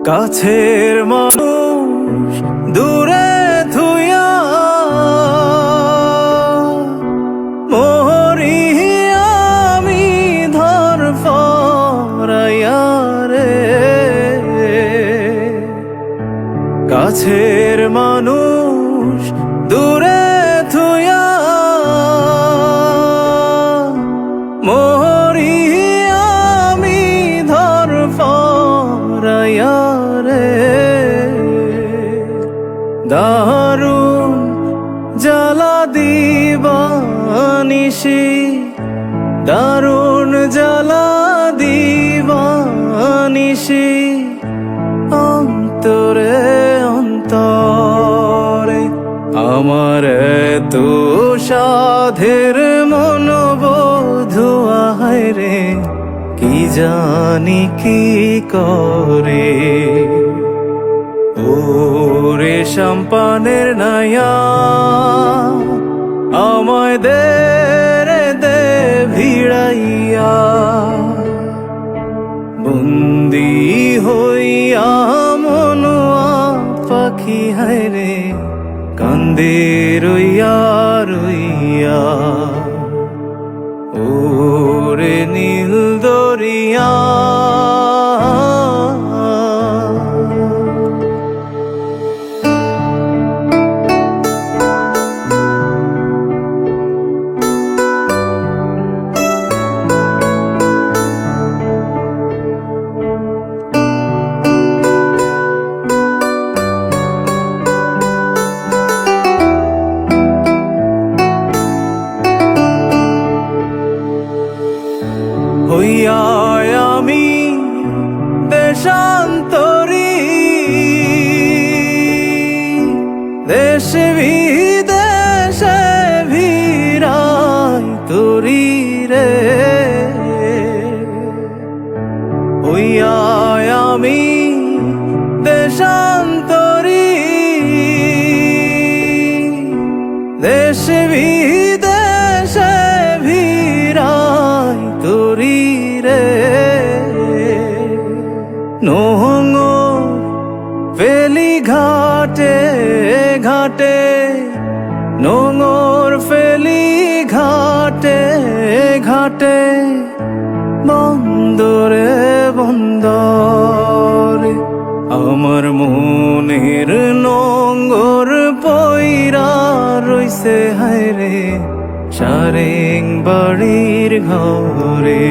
কাছের মানুষ দূরে থুইয়া মরি আমি ধরফরাইয়া রে। কাছের মানুষ দূরে থুইয়া মরি আমি ধরফরাইয়া রে। দারুণ জ্বালা দিবানিশি, দারুণ জ্বালা দিবানিশি, অন্তরে অন্তরে আমার এত সাধের মনোবধুয়া রে, কি জানি কি করে। ওরে সম্পানের নাইয়া আমায় দে রে দে ভিড়াইয়া, বন্দি হইয়া মনুয়া পাখি হায়রে কান্দে রইয়া রইয়া। ওরে নীল দরিয়া হইয়া আমি দেশান্তরী, দেশ বিদেশে ভিড়াই তোরি রে। হইয়া আমি দেশান্তরী, দেশ বিদেশে ভিড়াই তোরি রে। নোঙর ফেলি ঘাটে ঘাটে, নোঙর ফেলি ঘাটে ঘাটে, বন্দরে বন্দরে আমার মনের নোঙর পইরা রইছে হায়রে সারেং বাড়ির ঘরে।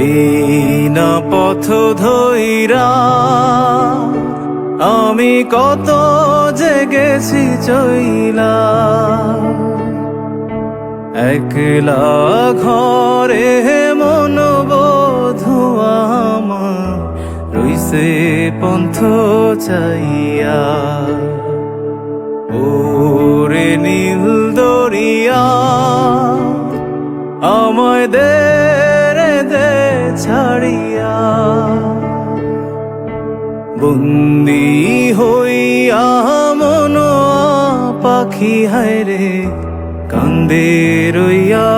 এই না পথ ধইরা আমি কত জেগেছি চইলা, একলা ঘরে মনোবধুয়া আমার রইছে পন্থ চাইয়া। ওরে নীল দরিয়া আমায় দে রে দে ছাড়িয়া, বন্দি হইয়া মনোয়া পাখি হায়রে কান্দে রইয়া